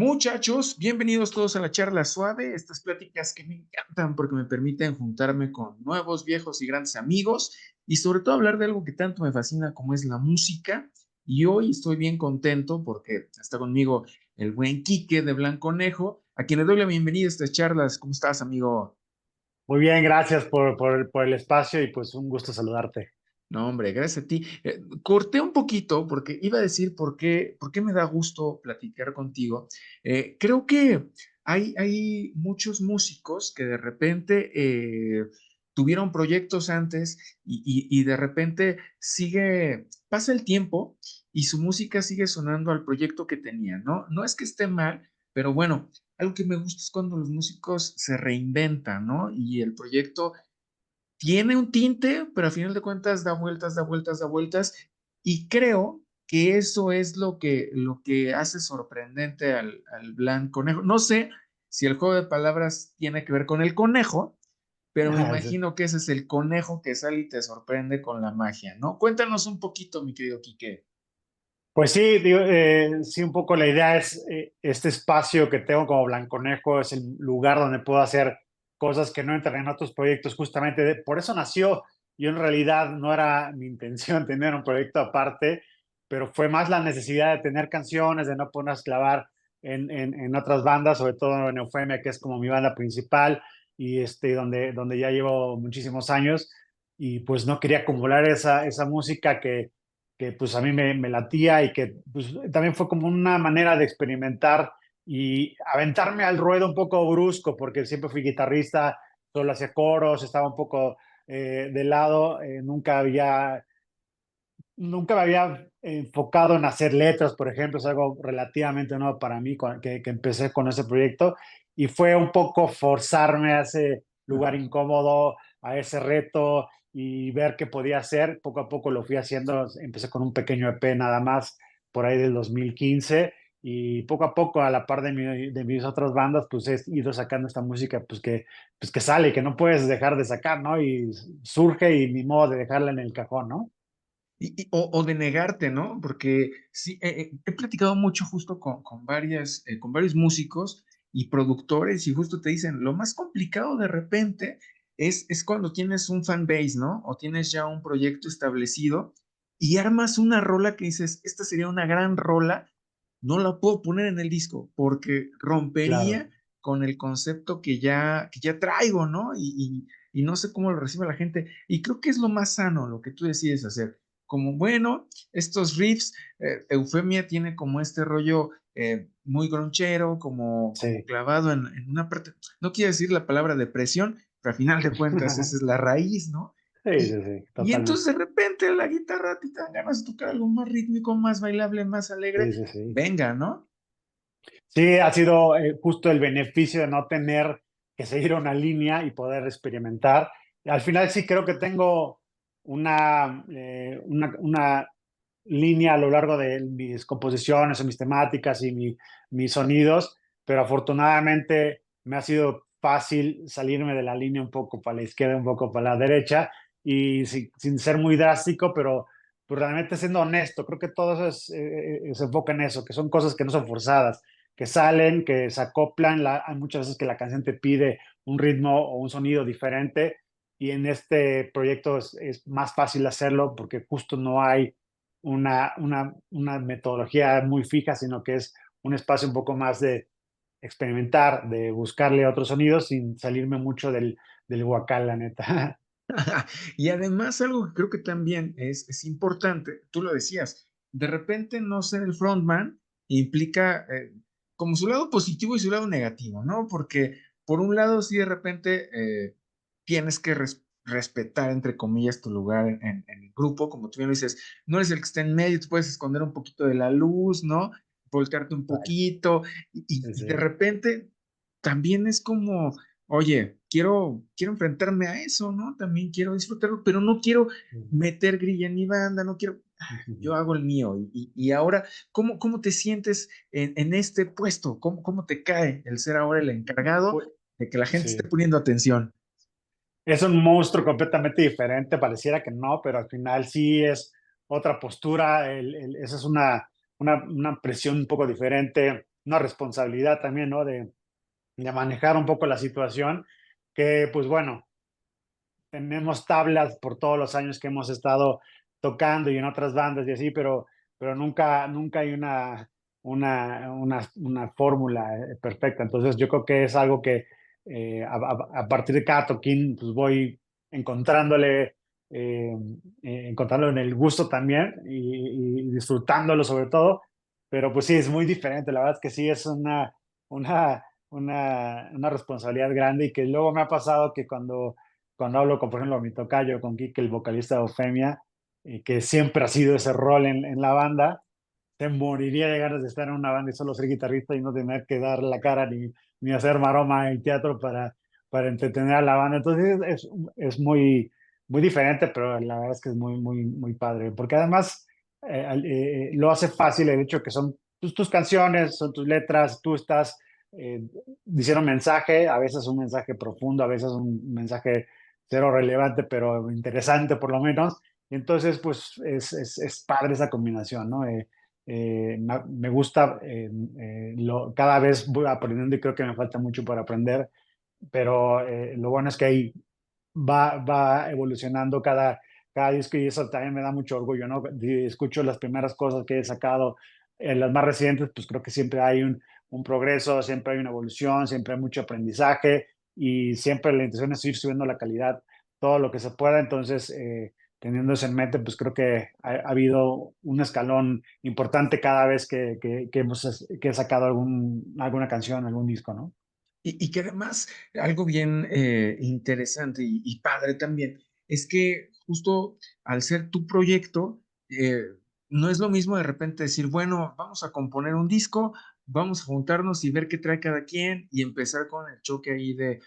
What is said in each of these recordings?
Muchachos, bienvenidos todos a la charla suave, estas pláticas que me encantan porque me permiten juntarme con nuevos, viejos y grandes amigos y sobre todo hablar de algo que tanto me fascina como es la música. Y hoy estoy bien contento porque está conmigo el buen Quique de Blanconejo, a quien le doy la bienvenida a estas charlas. ¿Cómo estás, amigo? Muy bien, gracias por el espacio y pues un gusto saludarte. No, hombre, gracias a ti. Corté un poquito porque iba a decir por qué me da gusto platicar contigo. Creo que hay muchos músicos que de repente tuvieron proyectos antes y de repente pasa el tiempo y su música sigue sonando al proyecto que tenían, ¿no? No es que esté mal, pero bueno, algo que me gusta es cuando los músicos se reinventan, ¿no? Y el proyecto tiene un tinte, pero a final de cuentas da vueltas, da vueltas, da vueltas. Y creo que eso es lo que hace sorprendente al Blanc Conejo. No sé si el juego de palabras tiene que ver con el conejo, pero me Sí. imagino que ese es el conejo que sale y te sorprende con la magia, ¿no? Cuéntanos un poquito, mi querido Quique. Pues sí, digo, sí, un poco la idea es este espacio que tengo como Blanconejo es el lugar donde puedo hacer cosas que no entran en otros proyectos, justamente por eso nació. Yo en realidad no era mi intención tener un proyecto aparte, pero fue más la necesidad de tener canciones, de no ponerlas clavar en otras bandas, sobre todo en Eufemia, que es como mi banda principal y donde ya llevo muchísimos años, y pues no quería acumular esa música que pues a mí me latía y que pues, también fue como una manera de experimentar y aventarme al ruedo un poco brusco, porque siempre fui guitarrista, solo hacía coros, estaba un poco de lado, nunca me había enfocado en hacer letras, por ejemplo, es algo relativamente nuevo para mí, que empecé con ese proyecto, y fue un poco forzarme a ese lugar incómodo, a ese reto, y ver qué podía hacer. Poco a poco lo fui haciendo, empecé con un pequeño EP nada más, por ahí del 2015, y poco a poco, a la par de mis otras bandas, pues he ido sacando esta música pues que sale, que no puedes dejar de sacar, ¿no? Y surge y ni modo de dejarla en el cajón, ¿no? O de negarte, ¿no? Porque sí, he platicado mucho justo con varios músicos y productores y justo te dicen, lo más complicado de repente es cuando tienes un fan base, ¿no? O tienes ya un proyecto establecido y armas una rola que dices, esta sería una gran rola, no la puedo poner en el disco porque Claro. rompería con el concepto que ya traigo, ¿no? Y no sé cómo lo recibe la gente. Y creo que es lo más sano lo que tú decides hacer como, bueno, estos riffs, Eufemia tiene como este rollo muy gronchero, como Sí. clavado en una parte, no quiero decir la palabra depresión, pero al final de cuentas esa es la raíz, ¿no? Sí, Y, sí, sí, y entonces de totalmente. repente la guitarra te dan ganas de tocar algo más rítmico, más bailable, más alegre, Sí, sí, sí. venga, ¿no? Sí, ha sido justo el beneficio de no tener que seguir una línea y poder experimentar. Al final sí creo que tengo una línea a lo largo de mis composiciones o mis temáticas y mis sonidos, pero afortunadamente me ha sido fácil salirme de la línea un poco para la izquierda, un poco para la derecha, y sin ser muy drástico, pero pues realmente siendo honesto, creo que todo eso se enfoca en eso, que son cosas que no son forzadas, que salen, que se acoplan. Hay muchas veces que la canción te pide un ritmo o un sonido diferente, y en este proyecto es más fácil hacerlo porque justo no hay una metodología muy fija, sino que es un espacio un poco más de experimentar, de buscarle otros sonidos sin salirme mucho del huacal, la neta. Y además algo que creo que también es importante, tú lo decías, de repente no ser el frontman implica como su lado positivo y su lado negativo, ¿no? Porque por un lado sí de repente tienes que respetar, entre comillas, tu lugar en el grupo, como tú bien lo dices, no eres el que está en medio, te puedes esconder un poquito de la luz, ¿no? Voltearte un Exacto. poquito Sí, y de sí. repente también es como oye, quiero enfrentarme a eso, ¿no? También quiero disfrutarlo, pero no quiero meter grilla en mi banda, no quiero, yo hago el mío. Y ahora, ¿cómo te sientes en este puesto? ¿Cómo te cae el ser ahora el encargado Pues, de que la gente esté sí. poniendo atención? Es un monstruo completamente diferente, pareciera que no, pero al final sí es otra postura, esa es una presión un poco diferente. una responsabilidad también, ¿no? De manejar un poco la situación, que pues bueno, tenemos tablas por todos los años que hemos estado tocando y en otras bandas y así, pero nunca hay una fórmula perfecta. Entonces yo creo que es algo que a partir de cada toquín pues voy encontrándole, eh, encontrándole en el gusto también y disfrutándolo sobre todo, pero pues sí, es muy diferente. La verdad es que sí es una, una responsabilidad grande y que luego me ha pasado que cuando hablo con, por ejemplo, mi tocayo, con Kike, el vocalista de Eufemia, que siempre ha sido ese rol en la banda, se moriría de ganas de estar en una banda y solo ser guitarrista y no tener que dar la cara ni hacer maroma en teatro para entretener a la banda. Entonces es muy diferente, pero la verdad es que es muy padre, porque además lo hace fácil el hecho que son tus canciones, son tus letras, tú estás diciendo un mensaje, a veces un mensaje profundo, a veces un mensaje cero relevante, pero interesante por lo menos. Y entonces, pues es padre esa combinación, ¿no? Me gusta, cada vez voy aprendiendo y creo que me falta mucho por aprender, pero lo bueno es que ahí va evolucionando cada disco y eso también me da mucho orgullo, ¿no? Escucho las primeras cosas que he sacado, las más recientes, pues creo que siempre hay un progreso, siempre hay una evolución, siempre hay mucho aprendizaje y siempre la intención es ir subiendo la calidad todo lo que se pueda. Entonces, teniendo eso en mente, pues creo que ha habido un escalón importante cada vez que he sacado alguna canción, algún disco, ¿no? Y que además, algo bien interesante y padre también, es que justo al ser tu proyecto, no es lo mismo de repente decir, bueno, vamos a componer un disco, vamos a juntarnos y ver qué trae cada quien y empezar con el choque ahí de,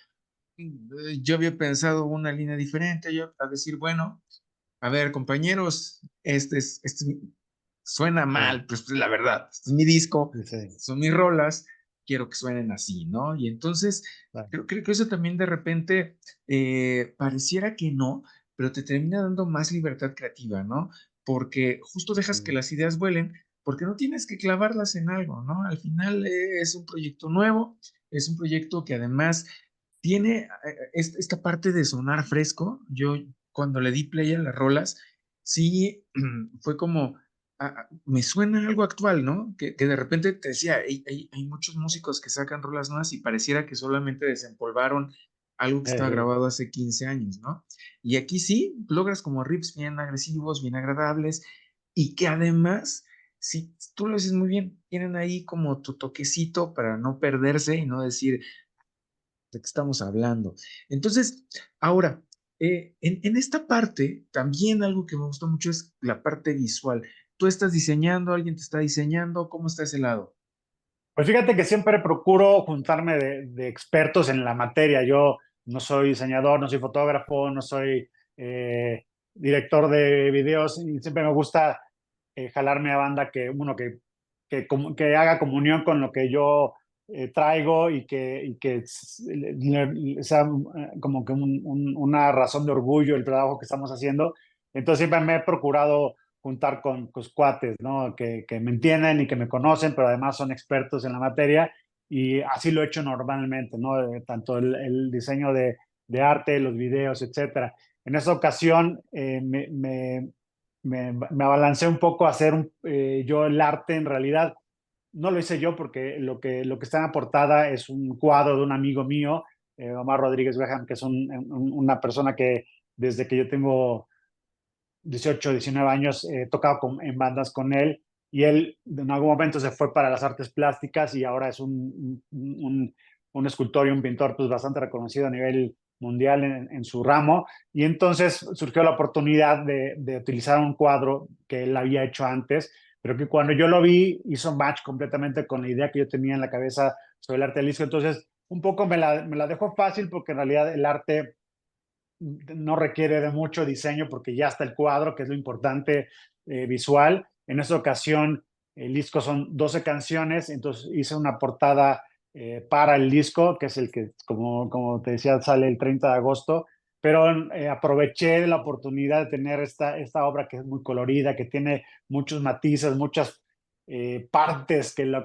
yo había pensado una línea diferente, yo a decir, bueno, a ver, compañeros, suena Sí, mal, pues la verdad, este es mi disco, sí, sí, son mis rolas, quiero que suenen así, ¿no? Y entonces, claro. creo que eso también de repente pareciera que no, pero te termina dando más libertad creativa, ¿no? Porque justo dejas que Sí. las ideas vuelen, porque no tienes que clavarlas en algo, ¿no? Al final es un proyecto nuevo, es un proyecto que además tiene esta parte de sonar fresco. Yo cuando le di play a las rolas, sí fue como, me suena algo actual, ¿no? Que de repente te decía, hay muchos músicos que sacan rolas nuevas y pareciera que solamente desempolvaron algo que estaba Eh, grabado hace 15 años, ¿no? Y aquí sí, logras como riffs bien agresivos, bien agradables y que además, sí, tú lo dices muy bien, tienen ahí como tu toquecito para no perderse y no decir, de qué estamos hablando. Entonces, ahora, en esta parte, también algo que me gustó mucho es la parte visual. Tú estás diseñando, alguien te está diseñando, ¿cómo está ese lado? Pues fíjate que siempre procuro juntarme de expertos en la materia. Yo no soy diseñador, no soy fotógrafo, no soy director de videos y siempre me gusta jalarme a banda que haga comunión con lo que yo traigo y que sea como que una razón de orgullo el trabajo que estamos haciendo. Entonces siempre me he procurado juntar con cuates, ¿no? Que me entienden y que me conocen, pero además son expertos en la materia y así lo he hecho normalmente, ¿no? Tanto el diseño de arte, los videos, etcétera. En esa ocasión me abalancé un poco a hacer yo el arte en realidad. No lo hice yo porque lo que está en la portada es un cuadro de un amigo mío, Omar Rodríguez Graham, que es una persona que desde que yo tengo 18, 19 años, he tocado en bandas con él y él en algún momento se fue para las artes plásticas y ahora es un escultor y un pintor pues bastante reconocido a nivel mundial en su ramo. Y entonces surgió la oportunidad de utilizar un cuadro que él había hecho antes, pero que cuando yo lo vi hizo match completamente con la idea que yo tenía en la cabeza sobre el arte del disco. Entonces, un poco me la dejó fácil porque en realidad el arte no requiere de mucho diseño porque ya está el cuadro, que es lo importante visual. En esta ocasión, el disco son 12 canciones, entonces hice una portada para el disco, que es el que, como te decía, sale el 30 de agosto, pero aproveché la oportunidad de tener esta obra que es muy colorida, que tiene muchos matices, muchas partes que lo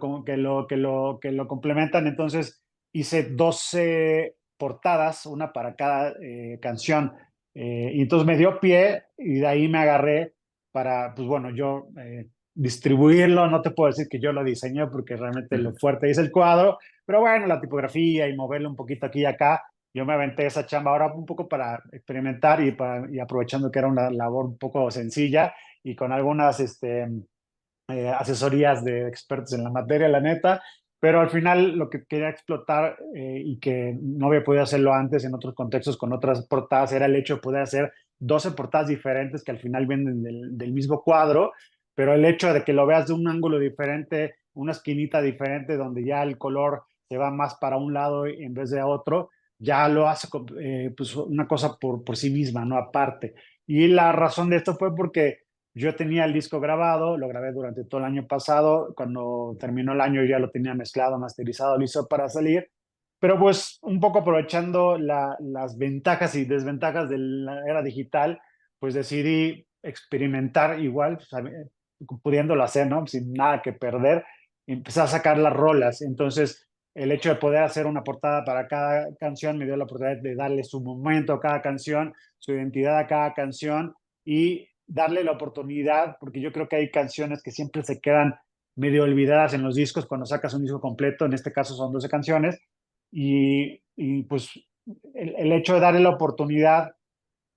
complementan. Entonces hice 12 portadas, una para cada canción. Y entonces me dio pie y de ahí me agarré para, pues bueno, yo distribuirlo. No te puedo decir que yo lo diseñé porque realmente lo fuerte es el cuadro, pero bueno, la tipografía y moverlo un poquito aquí y acá. Yo me aventé esa chamba ahora un poco para experimentar y aprovechando que era una labor un poco sencilla y con algunas asesorías de expertos en la materia, la neta, pero al final lo que quería explotar y que no había podido hacerlo antes en otros contextos con otras portadas era el hecho de poder hacer 12 portadas diferentes que al final vienen del mismo cuadro, pero el hecho de que lo veas de un ángulo diferente, una esquinita diferente donde ya el color se va más para un lado en vez de a otro, ya lo hace pues una cosa por sí misma, ¿no? Aparte. Y la razón de esto fue porque yo tenía el disco grabado, lo grabé durante todo el año pasado. Cuando terminó el año ya lo tenía mezclado, masterizado, listo para salir. Pero pues un poco aprovechando las ventajas y desventajas de la era digital, pues decidí experimentar igual, pues, pudiéndolo hacer, ¿no? Sin nada que perder. Empecé a sacar las rolas. Entonces, el hecho de poder hacer una portada para cada canción me dio la oportunidad de darle su momento a cada canción, su identidad a cada canción y darle la oportunidad, porque yo creo que hay canciones que siempre se quedan medio olvidadas en los discos cuando sacas un disco completo. En este caso son 12 canciones, y pues el hecho de darle la oportunidad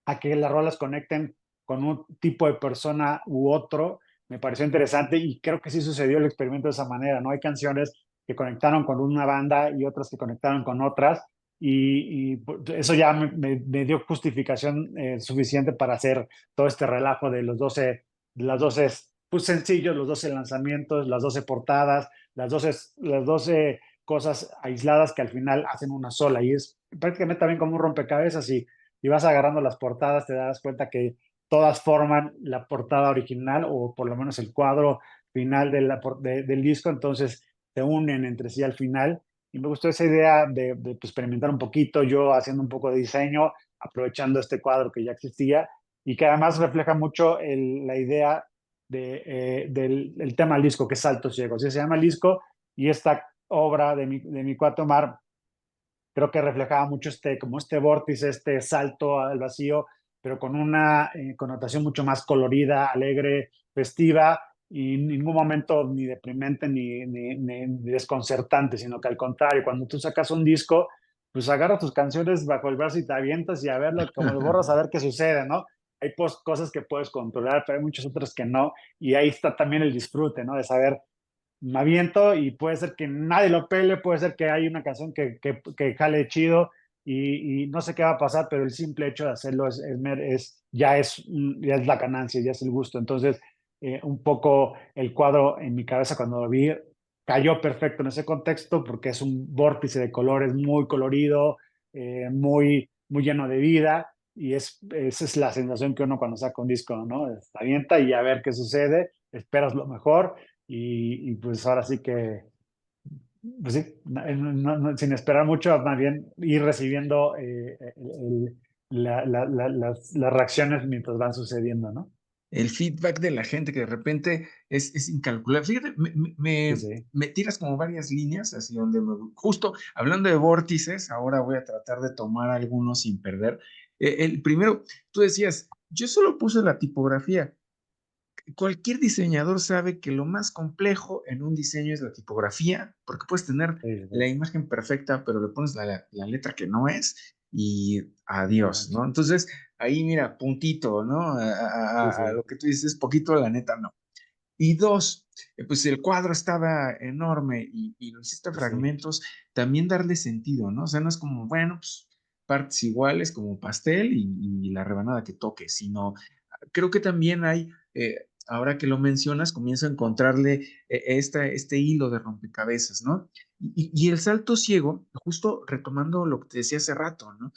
a que las rolas conecten con un tipo de persona u otro, me pareció interesante y creo que sí sucedió el experimento de esa manera, ¿no? Hay canciones que conectaron con una banda y otras que conectaron con otras y pues, eso ya me dio justificación suficiente para hacer todo este relajo de de las 12 pues, sencillos, los 12 lanzamientos, las 12 portadas, las 12 cosas aisladas que al final hacen una sola y es prácticamente también como un rompecabezas y vas agarrando las portadas, te das cuenta que todas forman la portada original o por lo menos el cuadro final del disco, entonces se unen entre sí al final. Y me gustó esa idea de pues, experimentar un poquito, yo haciendo un poco de diseño, aprovechando este cuadro que ya existía y que además refleja mucho la idea del tema del disco, que es Saltos Ciegos. Así se llama el disco y esta obra de mi cuate Omar creo que reflejaba mucho como este vórtice, este salto al vacío, pero con una connotación mucho más colorida, alegre, festiva y en ningún momento ni deprimente ni desconcertante, sino que al contrario, cuando tú sacas un disco, pues agarras tus canciones bajo el brazo y te avientas y a verlo como de borras a ver qué sucede, ¿no? Hay cosas que puedes controlar, pero hay muchas otras que no, y ahí está también el disfrute, ¿no? De saber me aviento y puede ser que nadie lo pele, puede ser que hay una canción que jale chido y no sé qué va a pasar, pero el simple hecho de hacerlo ya es la ganancia, ya es el gusto. Entonces, un poco el cuadro en mi cabeza cuando lo vi cayó perfecto en ese contexto porque es un vórtice de colores muy colorido, muy lleno de vida y esa es la sensación que uno cuando saca un disco, ¿no? Se avienta y a ver qué sucede, esperas lo mejor pues ahora sí que, pues sí, sin esperar mucho, más bien ir recibiendo las reacciones mientras van sucediendo, ¿no? El feedback de la gente que de repente es incalculable. Fíjate, Sí, sí, me tiras como varias líneas, así donde justo hablando de vórtices, ahora voy a tratar de tomar algunos sin perder. El primero, tú decías, yo solo puse la tipografía. Cualquier diseñador sabe que lo más complejo en un diseño es la tipografía, porque puedes tener sí, la sí, imagen perfecta, pero le pones la letra que no es y adiós, exacto. ¿no? Entonces, ahí mira, puntito, ¿no? Sí, A sí, lo que tú dices, poquito, la neta, no. Y dos, pues el cuadro estaba enorme y lo hiciste a sí, sí, fragmentos, también darle sentido, ¿no? O sea, no es como, bueno, pues partes iguales como pastel y la rebanada que toque, sino creo que también hay, ahora que lo mencionas, comienzo a encontrarle este hilo de rompecabezas, ¿no? Y el salto ciego, justo retomando lo que te decía hace rato, ¿no?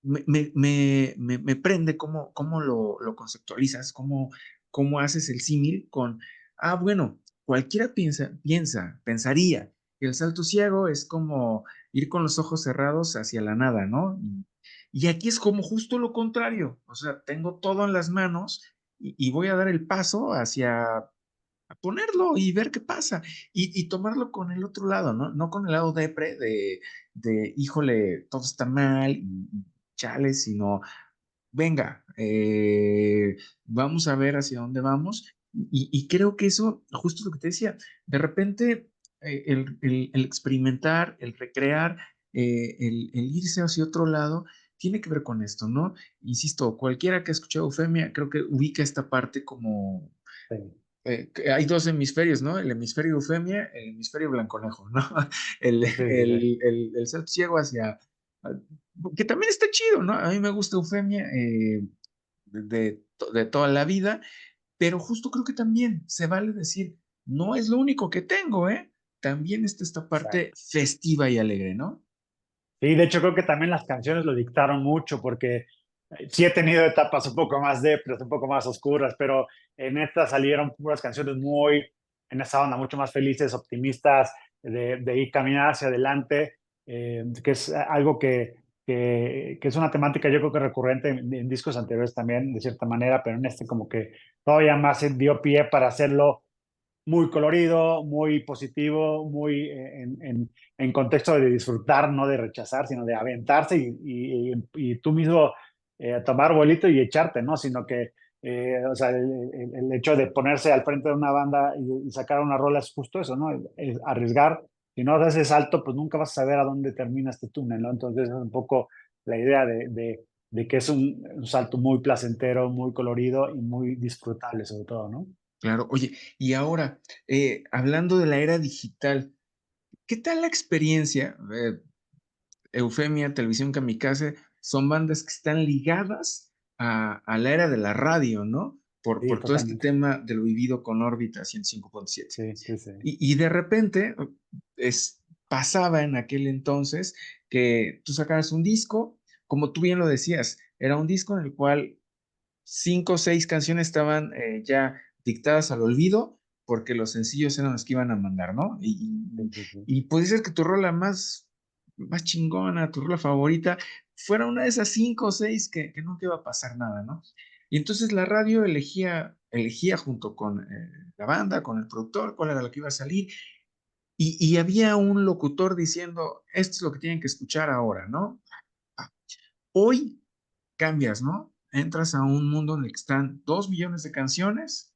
Me prende cómo lo conceptualizas, cómo haces el símil con, bueno, cualquiera pensaría que el salto ciego es como ir con los ojos cerrados hacia la nada, ¿no? Y aquí es como justo lo contrario, o sea, tengo todo en las manos y voy a dar el paso a ponerlo y ver qué pasa y tomarlo con el otro lado, ¿no? No con el lado depre híjole, todo está mal y chale, sino venga, vamos a ver hacia dónde vamos. Y creo que eso, justo lo que te decía, de repente el experimentar, el recrear, el irse hacia otro lado, tiene que ver con esto, ¿no? Insisto, cualquiera que ha escuchado Eufemia, creo que ubica esta parte como Sí, que hay dos hemisferios, ¿no? El hemisferio Eufemia, el hemisferio Blanconejo, ¿no? El, sí, sí, sí. el salto ciego hacia, que también está chido, ¿no? A mí me gusta Eufemia de toda la vida, pero justo creo que también se vale decir, no es lo único que tengo, ¿eh? También está esta parte Exacto. festiva y alegre, ¿no? Sí, de hecho creo que también las canciones lo dictaron mucho porque sí he tenido etapas un poco más depres, un poco más oscuras, pero en esta salieron puras canciones muy en esa onda, mucho más felices, optimistas, de ir caminar hacia adelante, que es algo que es una temática yo creo que recurrente en discos anteriores también, de cierta manera, pero en este como que todavía más se dio pie para hacerlo muy colorido, muy positivo, muy en contexto de disfrutar, no de rechazar, sino de aventarse y tú mismo tomar vuelito y echarte, ¿no? Sino que, o sea, el hecho de ponerse al frente de una banda y sacar una rola es justo eso, ¿no? Es arriesgar. Si no das ese salto, pues nunca vas a saber a dónde termina este túnel, ¿no? Entonces es un poco la idea de que es un salto muy placentero, muy colorido y muy disfrutable sobre todo, ¿no? Claro, oye, y ahora, hablando de la era digital, ¿qué tal la experiencia? Eufemia, Televisión Kamikaze, son bandas que están ligadas a la era de la radio, ¿no? Sí, Por todo este totalmente. tema de lo vivido con órbita 105.7. Sí, sí, sí. Y de repente pasaba en aquel entonces que tú sacabas un disco, como tú bien lo decías, era un disco en el cual 5 o 6 canciones estaban ya dictadas al olvido porque los sencillos eran los que iban a mandar, ¿no? Sí, sí, sí. Y puede ser que tu rola más chingona, tu rola favorita, fuera una de esas 5 o 6 que nunca iba a pasar nada, ¿no? Y entonces la radio elegía junto con la banda, con el productor, cuál era lo que iba a salir, y había un locutor diciendo, esto es lo que tienen que escuchar ahora, ¿no? Ah, hoy cambias, ¿no? Entras a un mundo en el que están 2 millones de canciones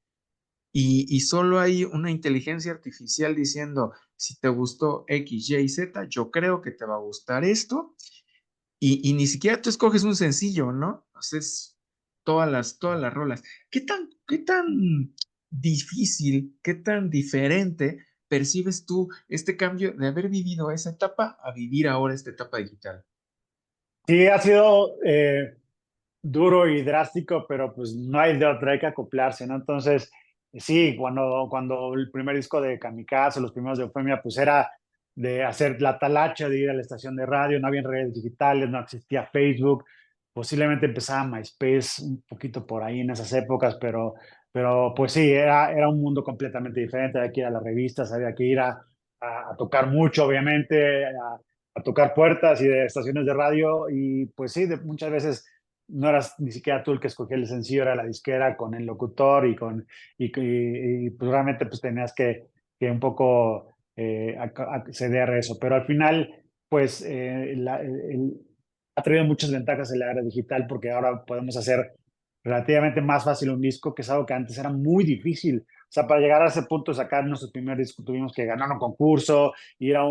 y solo hay una inteligencia artificial diciendo, si te gustó X, Y, Z, yo creo que te va a gustar esto. Y ni siquiera tú escoges un sencillo, ¿no? Haces todas las rolas. Qué tan difícil, qué tan diferente percibes tú este cambio de haber vivido esa etapa a vivir ahora esta etapa digital? Sí, ha sido duro y drástico, pero pues no hay de otra, hay que acoplarse, ¿no? Entonces, sí, cuando el primer disco de Kamikaze, los primeros de Eufemia, pues era de hacer la talacha, de ir a la estación de radio, no había redes digitales, no existía Facebook, posiblemente empezaba MySpace un poquito por ahí en esas épocas, pero pues sí, era un mundo completamente diferente, había que ir a las revistas, había que ir a tocar mucho, obviamente, a tocar puertas y de estaciones de radio, y pues sí, muchas veces no eras ni siquiera tú el que escogía el sencillo, era la disquera con el locutor pues realmente pues tenías que un poco acceder a eso. Pero al final, pues ha traído muchas ventajas en la era digital porque ahora podemos hacer relativamente más fácil un disco, que es algo que antes era muy difícil. O sea, para llegar a ese punto de sacar nuestro primer disco tuvimos que ganar un concurso, ir a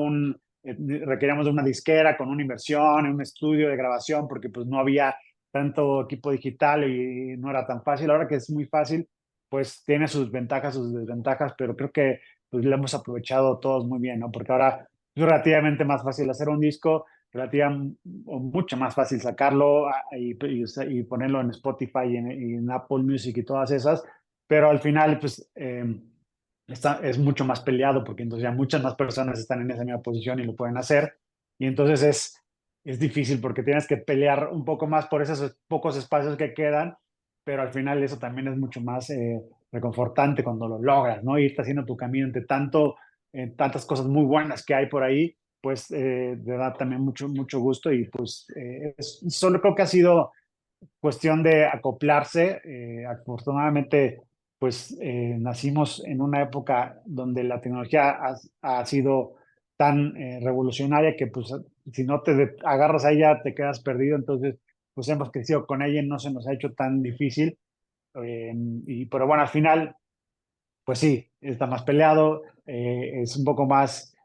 requeríamos de una disquera con una inversión, en un estudio de grabación, porque pues no había tanto equipo digital y no era tan fácil. Ahora que es muy fácil, pues tiene sus ventajas, sus desventajas, pero creo que pues lo hemos aprovechado todos muy bien, ¿no? Porque ahora es relativamente más fácil hacer un disco, relativamente o mucho más fácil sacarlo y ponerlo en Spotify y en Apple Music y todas esas, pero al final pues es mucho más peleado porque entonces ya muchas más personas están en esa misma posición y lo pueden hacer y entonces es difícil porque tienes que pelear un poco más por esos pocos espacios que quedan, pero al final eso también es mucho más reconfortante cuando lo logras, ¿no? Irte haciendo tu camino entre tantas cosas muy buenas que hay por ahí, pues te da también mucho, mucho gusto y pues solo creo que ha sido cuestión de acoplarse. Afortunadamente, pues nacimos en una época donde la tecnología ha sido tan revolucionaria que pues si no agarras a ella te quedas perdido, entonces pues hemos crecido con ella y no se nos ha hecho tan difícil. Pero bueno, al final pues sí, está más peleado, es un poco más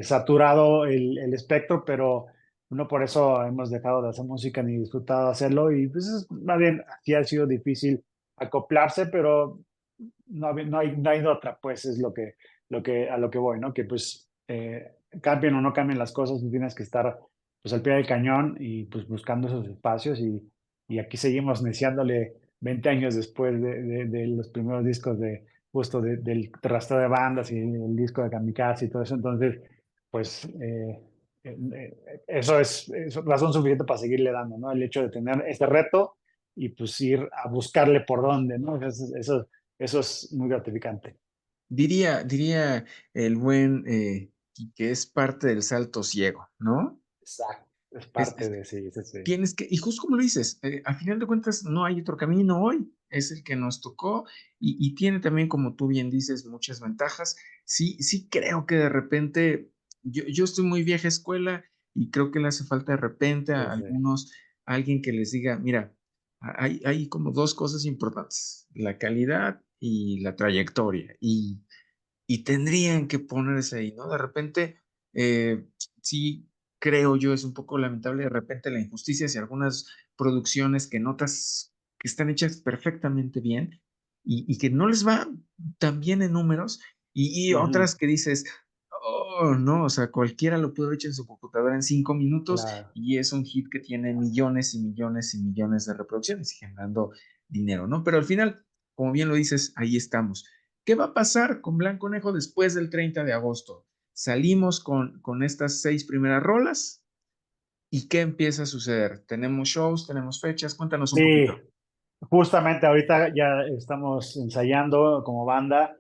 saturado el espectro, pero no por eso hemos dejado de hacer música ni disfrutado de hacerlo. Y pues más bien, aquí ha sido difícil acoplarse, pero no hay de otra, pues es a lo que voy, ¿no? Que pues cambien o no cambien las cosas, tú tienes que estar pues al pie del cañón y pues buscando esos espacios y aquí seguimos neciándole 20 años después de los primeros discos justo del rastreo de bandas y el disco de Kamikaze y todo eso. Entonces, pues eso es razón suficiente para seguirle dando, ¿no? El hecho de tener este reto y pues ir a buscarle por dónde, ¿no? Eso es muy gratificante. Diría el buen que es parte del salto ciego, ¿no? Exacto. Es Es, parte de, sí, sí, sí. tienes que, y justo como lo dices, al final de cuentas no hay otro camino hoy, es el que nos tocó y tiene también, como tú bien dices, muchas ventajas. Sí, sí creo que de repente, yo estoy muy vieja escuela y creo que le hace falta de repente Sí, a sí. algunos, alguien que les diga, mira, hay como dos cosas importantes, la calidad y la trayectoria, y tendrían que ponerse ahí, ¿no? De repente, sí, creo yo, es un poco lamentable de repente la injusticia hacia algunas producciones que notas que están hechas perfectamente bien y que no les va tan bien en números y Ujú. otras que dices, oh, no, o sea, cualquiera lo puede haber hecho en su computadora en 5 minutos Claro. y es un hit que tiene millones y millones y millones de reproducciones y generando dinero, ¿no? Pero al final, como bien lo dices, ahí estamos. ¿Qué va a pasar con Blanco Conejo después del 30 de agosto? Salimos con estas 6 primeras rolas y ¿qué empieza a suceder? ¿Tenemos shows? ¿Tenemos fechas? Cuéntanos un Sí, poquito. justamente ahorita ya estamos ensayando como banda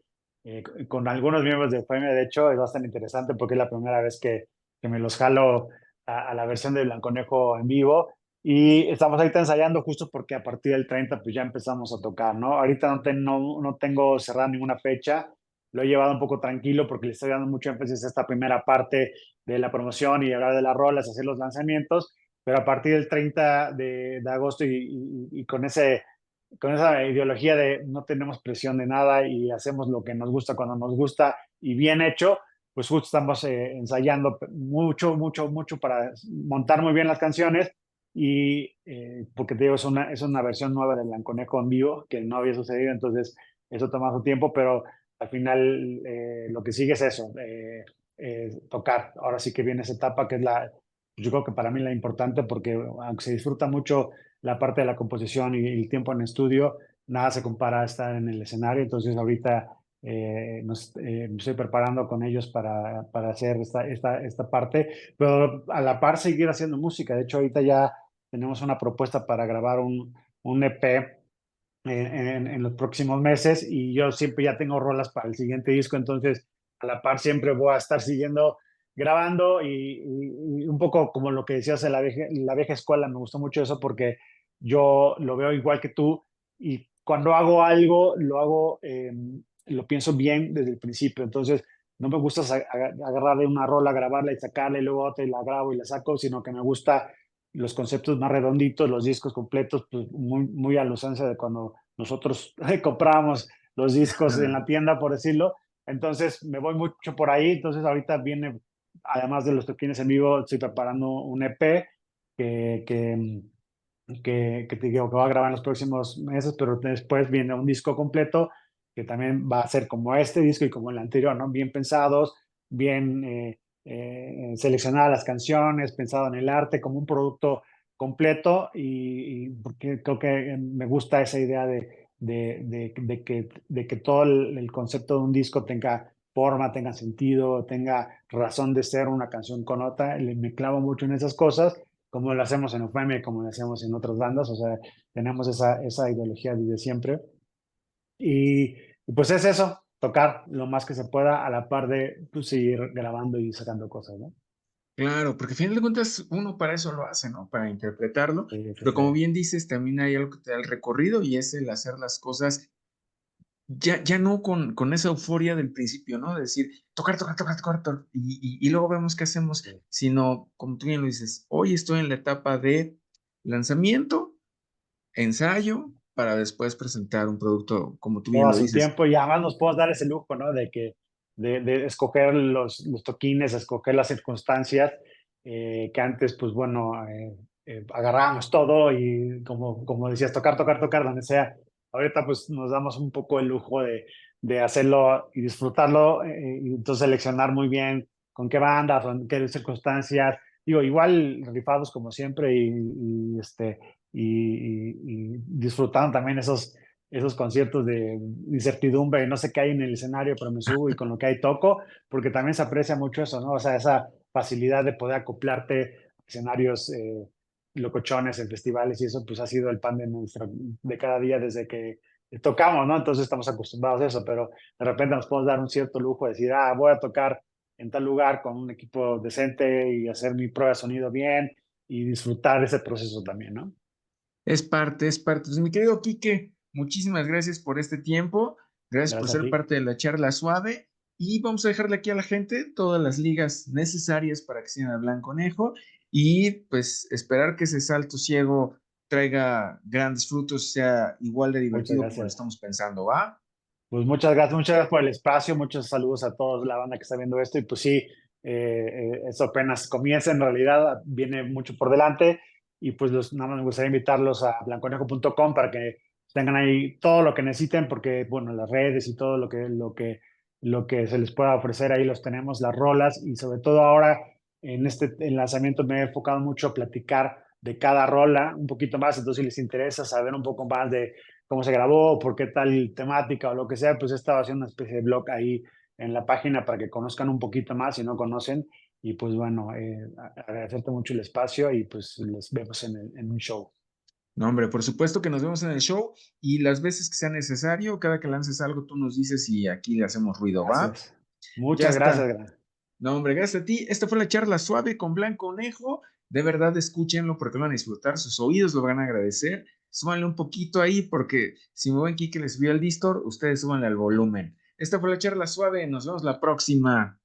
con algunos miembros de FM. De hecho, es bastante interesante porque es la primera vez que me los jalo a la versión de Blanconejo en vivo. Y estamos ahorita ensayando justo porque a partir del 30 pues ya empezamos a tocar, ¿no? Ahorita no tengo cerrada ninguna fecha. Lo he llevado un poco tranquilo porque le estoy dando mucho énfasis a esta primera parte de la promoción y hablar de las rolas, hacer los lanzamientos. Pero a partir del 30 de agosto y con esa ideología de no tenemos presión de nada y hacemos lo que nos gusta cuando nos gusta y bien hecho, pues justo estamos ensayando mucho para montar muy bien las canciones y porque te digo, es una versión nueva de Blanconejo en vivo que no había sucedido, entonces eso toma su tiempo, pero al final lo que sigue es eso, tocar. Ahora sí que viene esa etapa que es yo creo que para mí la importante porque aunque se disfruta mucho la parte de la composición y el tiempo en estudio, nada se compara a estar en el escenario. Entonces ahorita me estoy preparando con ellos para hacer esta parte, pero a la par seguir haciendo música. De hecho, ahorita ya tenemos una propuesta para grabar un EP en los próximos meses y yo siempre ya tengo rolas para el siguiente disco, entonces a la par siempre voy a estar siguiendo grabando y un poco como lo que decías de la vieja escuela, me gustó mucho eso porque yo lo veo igual que tú y cuando hago algo lo pienso bien desde el principio, entonces no me gusta agarrar de una rola, grabarla y sacarla y luego otra y la grabo y la saco, sino que me gusta los conceptos más redonditos, los discos completos, pues muy a la usanza de cuando nosotros comprábamos los discos en la tienda, por decirlo. Entonces me voy mucho por ahí. Entonces ahorita viene, además de los toquines en vivo, estoy preparando un EP que, que, que te digo que va a grabar en los próximos meses, pero después viene un disco completo que también va a ser como este disco y como el anterior, ¿no? Bien pensados, bien seleccionadas las canciones, pensado en el arte como un producto completo y porque creo que me gusta esa idea de que todo el concepto de un disco tenga forma, tenga sentido, tenga razón de ser una canción con otra. Me clavo mucho en esas cosas como lo hacemos en UFM, como lo hacemos en otras bandas, o sea, tenemos esa ideología desde siempre. Y pues es eso, tocar lo más que se pueda a la par de pues, seguir grabando y sacando cosas, ¿no? Claro, porque al final de cuentas uno para eso lo hace, ¿no? Para interpretarlo, Sí, sí, pero sí. como bien dices, también hay algo que te da el recorrido y es el hacer las cosas ya no con esa euforia del principio, ¿no? De decir, tocar, tocar, tocar, tocar, tocar, y luego vemos qué hacemos, Sí. sino, como tú bien lo dices, hoy estoy en la etapa de lanzamiento, ensayo, para después presentar un producto, como tú bien Todo a lo su dices. tiempo y además nos podemos dar ese lujo, ¿no? De escoger los toquines, escoger las circunstancias, que antes, pues bueno, agarrábamos todo y como decías, tocar, tocar, tocar, donde sea. Ahorita pues nos damos un poco el lujo de hacerlo y disfrutarlo, y entonces seleccionar muy bien con qué bandas, con qué circunstancias. Digo, igual rifados como siempre y disfrutando también esos conciertos de incertidumbre, no sé qué hay en el escenario, pero me subo y con lo que hay toco, porque también se aprecia mucho eso, ¿no? O sea, esa facilidad de poder acoplarte a escenarios locochones en festivales y eso pues ha sido el pan de cada día desde que tocamos, ¿no? Entonces estamos acostumbrados a eso, pero de repente nos podemos dar un cierto lujo de decir, voy a tocar en tal lugar con un equipo decente y hacer mi prueba de sonido bien y disfrutar ese proceso también, ¿no? Es parte, es parte. Pues, mi querido Quique, muchísimas gracias por este tiempo, gracias por Gracias a ser ti. parte de la charla suave y vamos a dejarle aquí a la gente todas las ligas necesarias para que sigan a Blanco Conejo y pues esperar que ese salto ciego traiga grandes frutos, sea igual de Muchas divertido como lo gracias. estamos pensando, ¿va? Pues muchas gracias por el espacio, muchos saludos a toda la banda que está viendo esto y pues sí, eso apenas comienza en realidad, viene mucho por delante y pues nada más me gustaría invitarlos a blanconejo.com para que tengan ahí todo lo que necesiten porque bueno, las redes y todo lo que se les pueda ofrecer ahí los tenemos, las rolas y sobre todo ahora en el lanzamiento me he enfocado mucho a platicar de cada rola un poquito más, entonces si les interesa saber un poco más de cómo se grabó, por qué tal temática o lo que sea, pues he estado haciendo una especie de blog ahí en la página para que conozcan un poquito más si no conocen. Y pues bueno, agradecerte mucho el espacio y pues los vemos en un show. No, hombre, por supuesto que nos vemos en el show y las veces que sea necesario, cada que lances algo, tú nos dices y aquí le hacemos ruido, ¿va? Gracias. Ya Muchas gracias, está. No, hombre, gracias a ti. Esta fue la charla suave con Blanco Conejo. De verdad, escúchenlo porque lo van a disfrutar. Sus oídos lo van a agradecer. Súbanle un poquito ahí porque si me ven aquí que les subió el distor, ustedes súbanle al volumen. Esta fue la charla suave. Nos vemos la próxima.